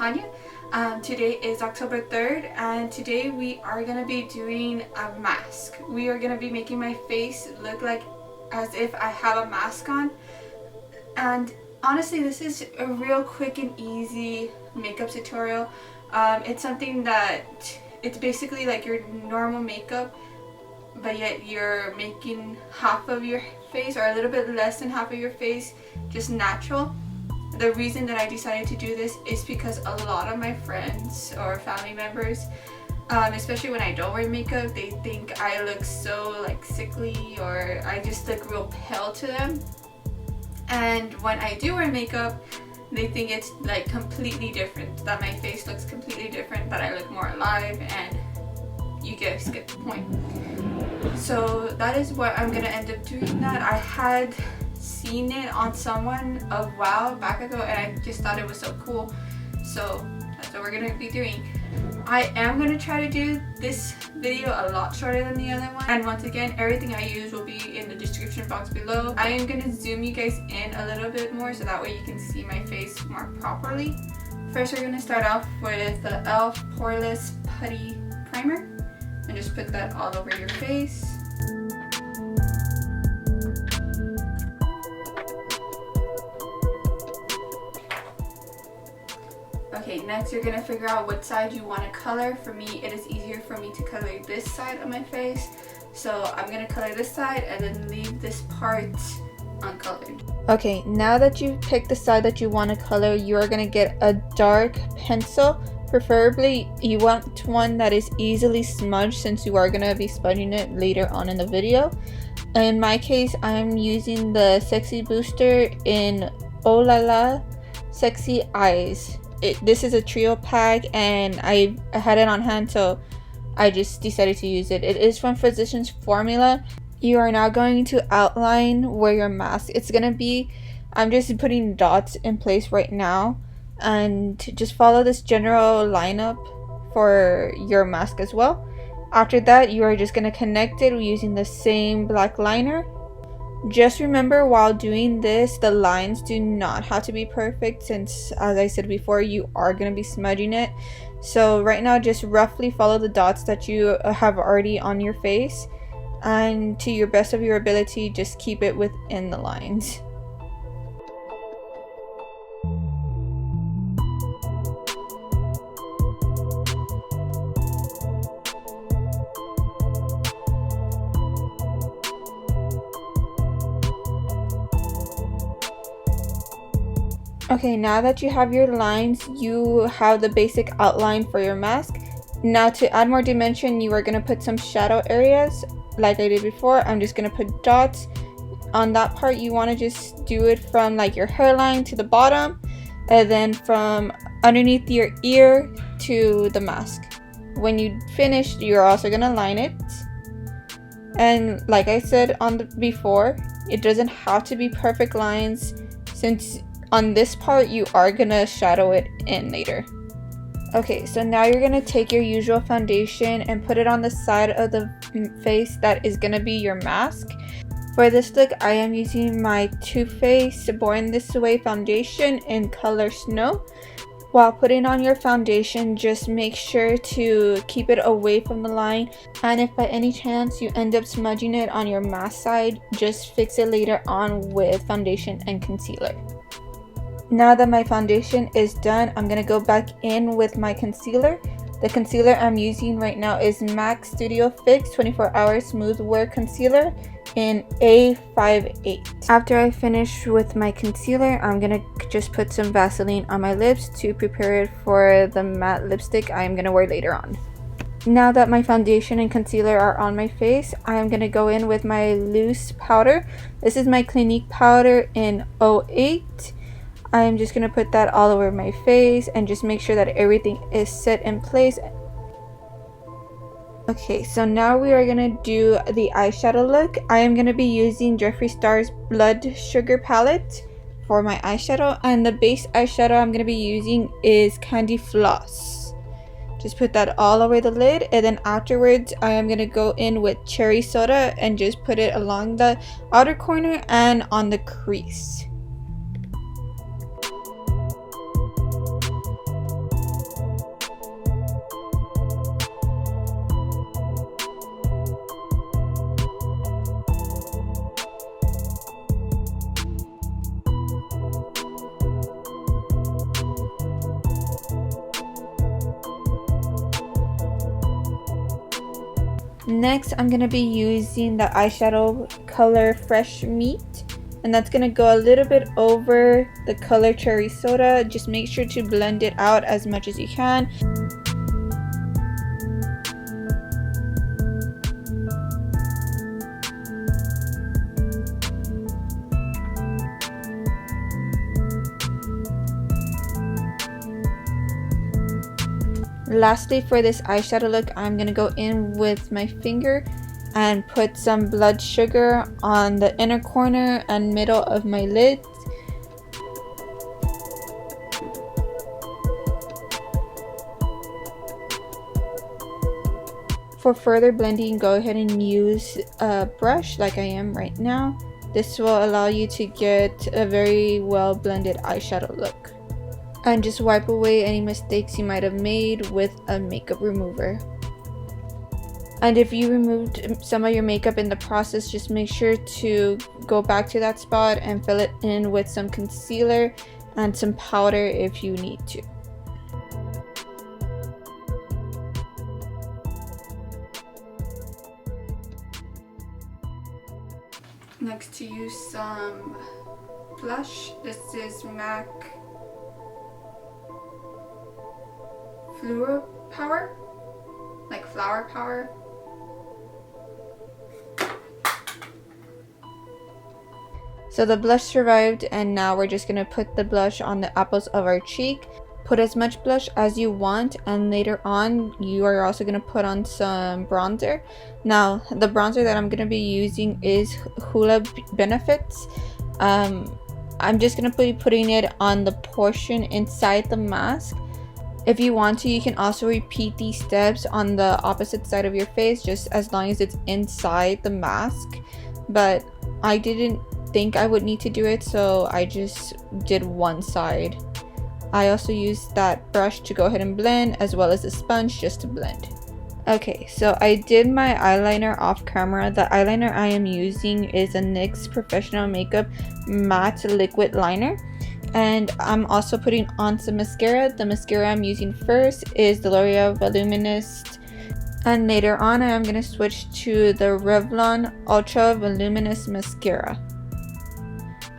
Tanya. Today is October 3rd and today we are going to be doing a mask. We are going to be making my face look like as if I have a mask on, and honestly this is a real quick and easy makeup tutorial. It's something that it's basically like your normal makeup, but yet you're making half of your face or a little bit less than half of your face just natural. The reason that I decided to do this is because a lot of my friends or family members, especially when I don't wear makeup, they think I look so like sickly or I just look real pale to them. And when I do wear makeup, they think it's like completely different, that my face looks completely different, that I look more alive, and you guys get the point. So that is what I'm gonna end up doing. That I had seen it on someone a while back ago and I just thought it was so cool, so that's what we're gonna be doing. I am gonna try to do this video a lot shorter than the other one, and once again everything I use will be in the description box below. I am gonna zoom you guys in a little bit more so that way you can see my face more properly. First we're gonna start off with the e.l.f. Poreless Putty primer and just put that all over your face. Okay, next you're gonna figure out what side you want to color. For me, it is easier for me to color this side of my face, so I'm gonna color this side and then leave this part uncolored. Okay, now that you've picked the side that you want to color, you are gonna get a dark pencil. Preferably you want one that is easily smudged, since you are gonna be smudging it later on in the video. In my case, I'm using the Sexy Booster in Oh La La Sexy Eyes. This is a trio pack and I had it on hand, so I just decided to use it. It is from Physicians Formula. You are now going to outline where your mask is gonna be. I'm just putting dots in place right now, and just follow this general lineup for your mask as well. After that, you are just gonna connect it using the same black liner. Just remember, while doing this, the lines do not have to be perfect, since as I said before, you are going to be smudging it. So right now just roughly follow the dots that you have already on your face, and to your best of your ability just keep it within the lines. Okay, now that you have your lines, you have the basic outline for your mask. Now to add more dimension, you are going to put some shadow areas like I did before. I'm just going to put dots on that part. You want to just do it from like your hairline to the bottom, and then from underneath your ear to the mask. When you finish, you're also going to line it. And like I said before, it doesn't have to be perfect lines, since on this part you are gonna shadow it in later. Okay, so now you're gonna take your usual foundation and put it on the side of the face that is gonna be your mask. For this look, I am using my Too Faced Born This Way foundation in color Snow. While putting on your foundation, just make sure to keep it away from the line, and if by any chance you end up smudging it on your mask side, just fix it later on with foundation and concealer. Now that my foundation is done, I'm going to go back in with my concealer. The concealer I'm using right now is MAC Studio Fix 24 Hour Smooth Wear Concealer in A58. After I finish with my concealer, I'm going to just put some Vaseline on my lips to prepare it for the matte lipstick I'm going to wear later on. Now that my foundation and concealer are on my face, I'm going to go in with my loose powder. This is my Clinique powder in 08. I'm just going to put that all over my face and just make sure that everything is set in place. Okay, so now we are going to do the eyeshadow look. I am going to be using Jeffree Star's Blood Sugar palette for my eyeshadow, and the base eyeshadow I'm going to be using is Candy Floss. Just put that all over the lid, and then afterwards I am going to go in with Cherry Soda and just put it along the outer corner and on the crease. Next, I'm going to be using the eyeshadow color Fresh Meat, and that's going to go a little bit over the color Cherry Soda. Just make sure to blend it out as much as you can. Lastly, for this eyeshadow look, I'm going to go in with my finger and put some blood sugar on the inner corner and middle of my lids. For further blending, go ahead and use a brush like I am right now. This will allow you to get a very well blended eyeshadow look. And just wipe away any mistakes you might have made with a makeup remover. And if you removed some of your makeup in the process, just make sure to go back to that spot and fill it in with some concealer and some powder if you need to. Next, to use some blush. This is MAC Fleur Power, like Flower Power. So the blush survived, and now we're just gonna put the blush on the apples of our cheek. Put as much blush as you want, and later on you are also gonna put on some bronzer. Now the bronzer that I'm gonna be using is Hoola Benefits. I'm just gonna be putting it on the portion inside the mask. If you want to, you can also repeat these steps on the opposite side of your face, just as long as it's inside the mask. But I didn't think I would need to do it, so I just did one side. I also used that brush to go ahead and blend, as well as a sponge just to blend. Okay, so I did my eyeliner off camera. The eyeliner I am using is a NYX Professional Makeup Matte Liquid Liner. And I'm also putting on some mascara. The mascara I'm using first is the Loreal Voluminous, and later on I'm going to switch to the Revlon Ultra Voluminous Mascara.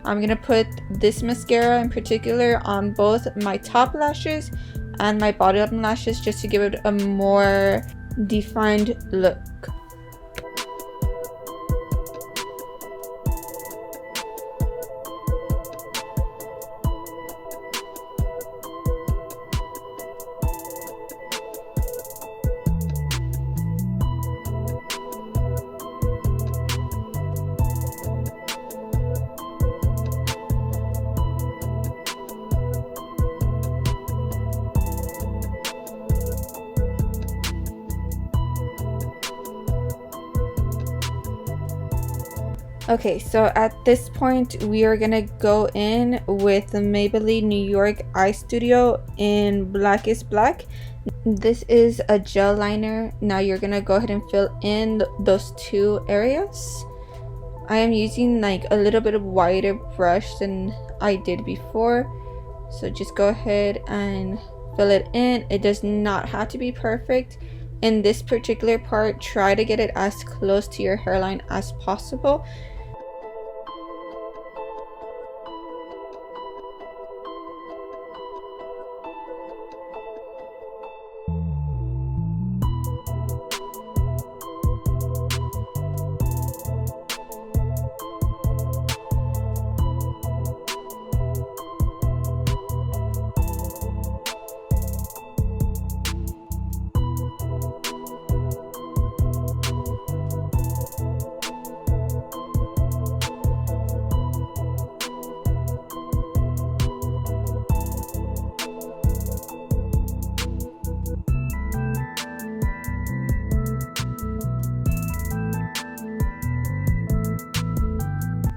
I'm going to put this mascara in particular on both my top lashes and my bottom lashes, just to give it a more defined look. Okay, so at this point we are gonna go in with the Maybelline New York EyeStudio in Blackest Black. This is a gel liner. Now you're gonna go ahead and fill in those two areas. I am using like a little bit of wider brush than I did before, so just go ahead and fill it in. It does not have to be perfect. In this particular part, try to get it as close to your hairline as possible.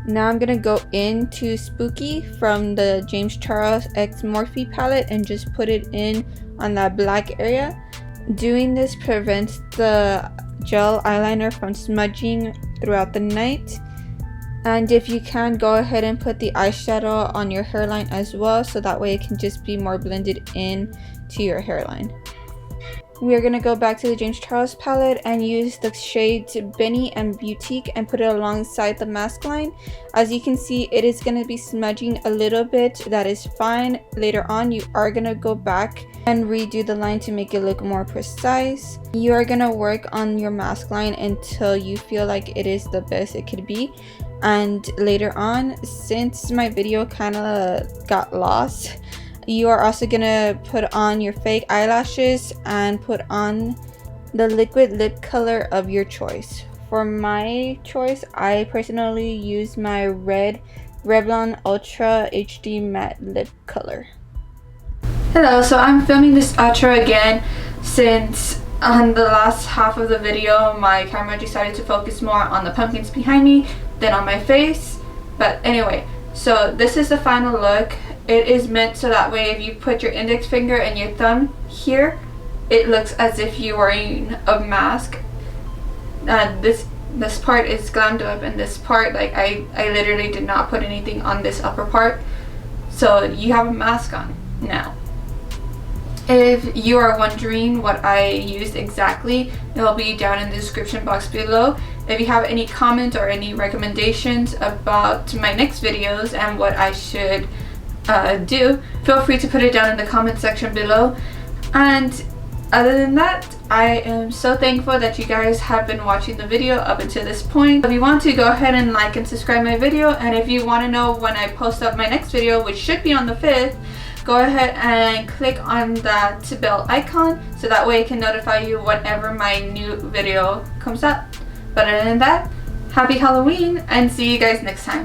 Now I'm gonna go into Spooky from the James Charles X Morphe palette and just put it in on that black area. Doing this prevents the gel eyeliner from smudging throughout the night. And if you can, go ahead and put the eyeshadow on your hairline as well, so that way it can just be more blended in to your hairline. We are going to go back to the James Charles palette and use the shades Benny and Boutique and put it alongside the mask line. As you can see, it is going to be smudging a little bit. That is fine. Later on, you are going to go back and redo the line to make it look more precise. You are going to work on your mask line until you feel like it is the best it could be. And later on, since my video kind of got lost, you are also gonna put on your fake eyelashes and put on the liquid lip color of your choice. For my choice, I personally use my red Revlon Ultra HD Matte Lip Color. Hello, so I'm filming this outro again since on the last half of the video my camera decided to focus more on the pumpkins behind me than on my face. But anyway, so this is the final look. It is meant so that way if you put your index finger and your thumb here, it looks as if you're wearing a mask. And this part is glammed up, and this part, like I literally did not put anything on this upper part. So you have a mask on now. If you are wondering what I used exactly, it will be down in the description box below. If you have any comments or any recommendations about my next videos and what I should do, feel free to put it down in the comment section below. And other than that, I am so thankful that you guys have been watching the video up until this point. If you want to, go ahead and like and subscribe my video, and if you want to know when I post up my next video, which should be on the 5th, go ahead and click on that bell icon so that way it can notify you whenever my new video comes up. But other than that, happy Halloween and see you guys next time.